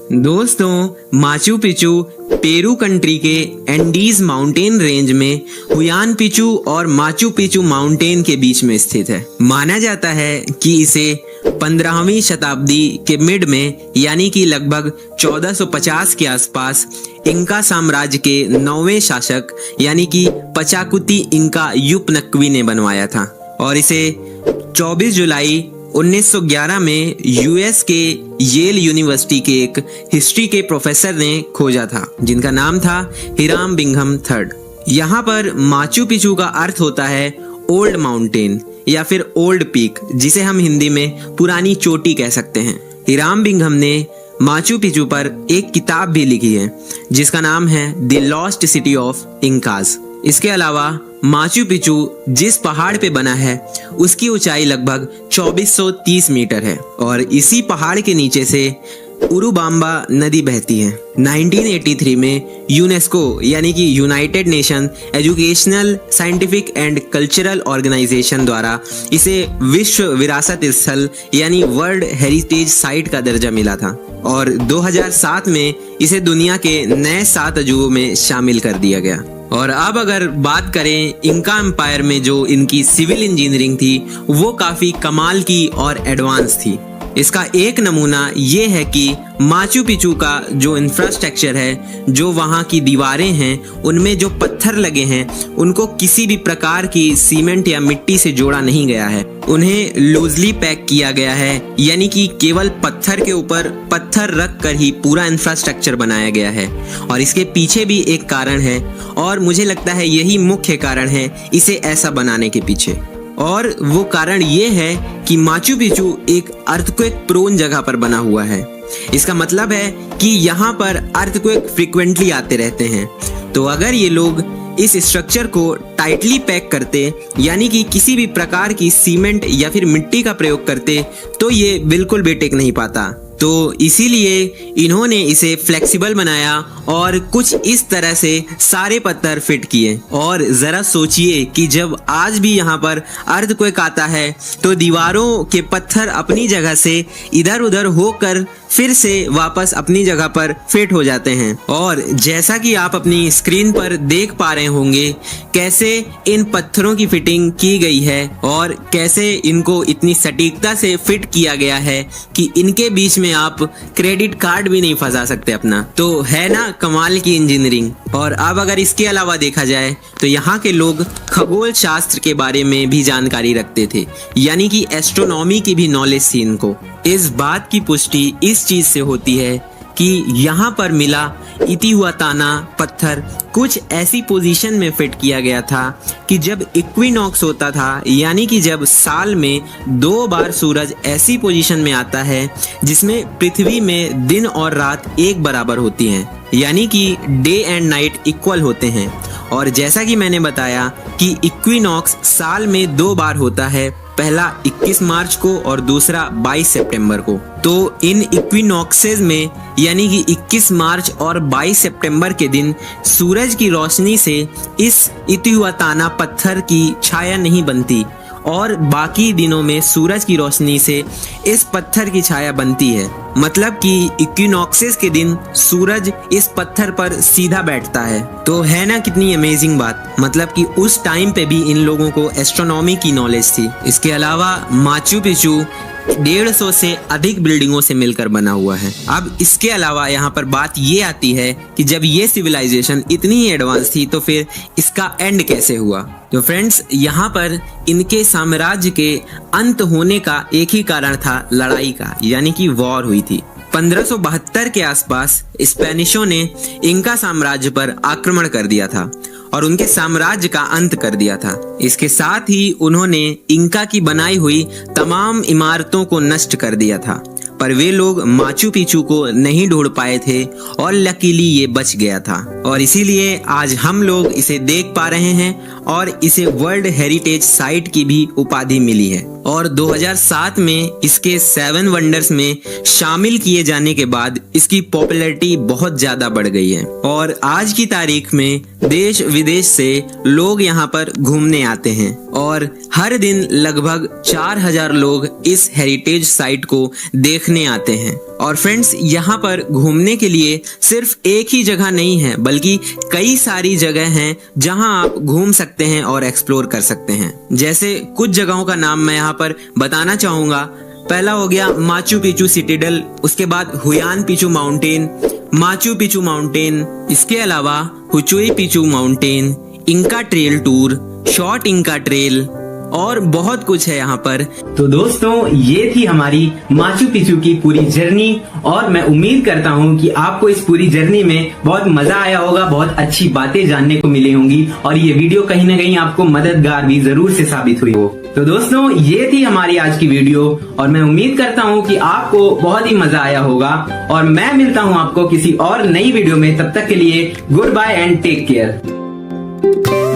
दोस्तों, Machu Picchu Peru country के Andes mountain range में हुयान पिचू और माचू पिचू माउंटेन के बीच में स्थित है। माना जाता है कि इसे 15वीं शताब्दी के मिड में यानी कि लगभग 1450 के आसपास इंका साम्राज्य के 9वें शासक यानी कि पचाकुती इंका युपनक्वी ने बनवाया था और इसे 24 जुलाई 1911 में यूएस के येल यूनिवर्सिटी के एक हिस्ट्री के प्रोफेसर ने खोजा था जिनका नाम था हिराम बिंघम थर्ड। यहाँ पर माचू पिचू का अर्थ होता है ओल्ड माउंटेन या फिर ओल्ड पीक, जिसे हम हिंदी में पुरानी चोटी कह सकते हैं। हिराम बिंघम ने माचू पिचू पर एक किताब भी लिखी है जिसका नाम है द लॉस्ट सिटी ऑफ इंकाज। इसके अलावा माचू पिचू जिस पहाड़ पे बना है उसकी ऊंचाई लगभग 2430 मीटर है और इसी पहाड़ के नीचे से उरुबाम्बा नदी बहती है। 1983 में यूनेस्को यानी कि United Nation Educational Scientific and Cultural Organisation द्वारा इसे विश्व विरासत स्थल यानी वर्ल्ड हेरिटेज साइट का दर्जा मिला था और 2007 में इसे दुनिया के नए 7 अजूबों में शामिल कर दिया गया। और अब अगर बात करें इंका एम्पायर में जो इनकी सिविल इंजीनियरिंग थी वो काफी कमाल की और एडवांस थी। इसका एक नमूना ये है कि माचू पिचू का जो इंफ्रास्ट्रक्चर है, जो वहाँ की दीवारें हैं, उनमें जो पत्थर लगे हैं उनको किसी भी प्रकार की सीमेंट या मिट्टी से जोड़ा नहीं गया है। उन्हें लूजली पैक किया गया है यानी कि केवल पत्थर के ऊपर पत्थर रख कर ही पूरा इंफ्रास्ट्रक्चर बनाया गया है। और इसके पीछे भी एक कारण है और मुझे लगता है यही मुख्य कारण है इसे ऐसा बनाने के पीछे, और वो कारण ये है कि माचू पिचू एक अर्थक्वेक प्रोन जगह पर बना हुआ है। इसका मतलब है कि यहाँ पर अर्थक्वेक फ्रीक्वेंटली आते रहते हैं। तो अगर ये लोग इस स्ट्रक्चर को टाइटली पैक करते यानी कि किसी भी प्रकार की सीमेंट या फिर मिट्टी का प्रयोग करते तो ये बिल्कुल भी टिक नहीं पाता। तो इसीलिए इन्होंने इसे फ्लेक्सिबल बनाया और कुछ इस तरह से सारे पत्थर फिट किए। और जरा सोचिए कि जब आज भी यहाँ पर अर्थक्वेक आता है तो दीवारों के पत्थर अपनी जगह से इधर उधर होकर फिर से वापस अपनी जगह पर फिट हो जाते हैं। और जैसा कि आप अपनी स्क्रीन पर देख पा रहे होंगे कैसे इन पत्थरों की फिटिंग की गई है और कैसे इनको इतनी सटीकता से फिट किया गया है कि इनके बीच में आप क्रेडिट कार्ड भी नहीं फंसा सकते अपना। तो है ना कमाल की इंजीनियरिंग। और अब अगर इसके अलावा देखा जाए तो यहाँ के लोग खगोल शास्त्र के बारे में भी जानकारी रखते थे यानी कि एस्ट्रोनॉमी की भी नॉलेज थी इनको। इस बात की पुष्टि इस चीज से होती है कि यहाँ पर मिला इतिहुआताना पत्थर कुछ ऐसी पोजीशन में फिट किया गया था कि जब इक्विनॉक्स होता था यानी कि जब साल में 2 बार सूरज ऐसी पोजीशन में आता है जिसमें पृथ्वी में दिन और रात एक बराबर होती हैं यानी कि डे एंड नाइट इक्वल होते हैं। और जैसा कि मैंने बताया कि इक्विनॉक्स साल में 2 बार होता है, पहला 21 मार्च को और दूसरा 22 सितंबर को। तो इन इक्विनॉक्सेस में यानी कि 21 मार्च और 22 सितंबर के दिन सूरज की रोशनी से इस इतिहुआताना पत्थर की छाया नहीं बनती और बाकी दिनों में सूरज की रोशनी से इस पत्थर की छाया बनती है। मतलब कि इक्विनॉक्सेस के दिन सूरज इस पत्थर पर सीधा बैठता है। तो है ना कितनी अमेजिंग बात। मतलब कि उस टाइम पे भी इन लोगों को एस्ट्रोनॉमी की नॉलेज थी। इसके अलावा माचू पिचू 150 से अधिक बिल्डिंगों से मिलकर बना हुआ है। अब इसके अलावा यहाँ पर बात ये आती है कि जब ये सिविलाइजेशन इतनी ही एडवांस थी तो फिर इसका एंड कैसे हुआ। तो फ्रेंड्स, यहाँ पर इनके साम्राज्य के अंत होने का एक ही कारण था, लड़ाई का, यानी कि वॉर हुई थी। 1572 के आसपास स्पेनिशों ने इंका साम्राज्य पर आक्रमण कर दिया था और उनके साम्राज्य का अंत कर दिया था। इसके साथ ही उन्होंने इंका की बनाई हुई तमाम इमारतों को नष्ट कर दिया था, पर वे लोग माचू पिचू को नहीं ढूंढ पाए थे और लकीली ये बच गया था और इसीलिए आज हम लोग इसे देख पा रहे हैं और इसे वर्ल्ड हेरिटेज साइट की भी उपाधि मिली है। और 2007 में इसके 7 वंडर्स में शामिल किए जाने के बाद इसकी पॉपुलैरिटी बहुत ज्यादा बढ़ गई है और आज की तारीख में देश विदेश से लोग यहाँ पर घूमने आते हैं और हर दिन लगभग 4000 लोग इस हेरिटेज साइट को देखने आते हैं। और फ्रेंड्स, यहाँ पर घूमने के लिए सिर्फ एक ही जगह नहीं है, बल्कि कई सारी जगह हैं जहाँ आप घूम सकते हैं और एक्सप्लोर कर सकते हैं। जैसे कुछ जगहों का नाम मैं यहाँ पर बताना चाहूंगा। पहला हो गया माचू पिचू सिटाडेल, उसके बाद Huayna Picchu mountain, Machu Picchu mountain, इसके अलावा Huchuy Picchu mountain, Inca trail tour, short Inca trail और बहुत कुछ है यहाँ पर। तो दोस्तों, ये थी हमारी माचू पिचू की पूरी जर्नी और मैं उम्मीद करता हूँ कि आपको इस पूरी जर्नी में बहुत मजा आया होगा, बहुत अच्छी बातें जानने को मिली होंगी और ये वीडियो कहीं ना कहीं आपको मददगार भी जरूर से साबित हुई हो। तो दोस्तों, ये थी हमारी आज की वीडियो और मैं उम्मीद करता हूँ कि आपको बहुत ही मजा आया होगा और मैं मिलता हूँ आपको किसी और नई वीडियो में। तब तक के लिए good bye and take care.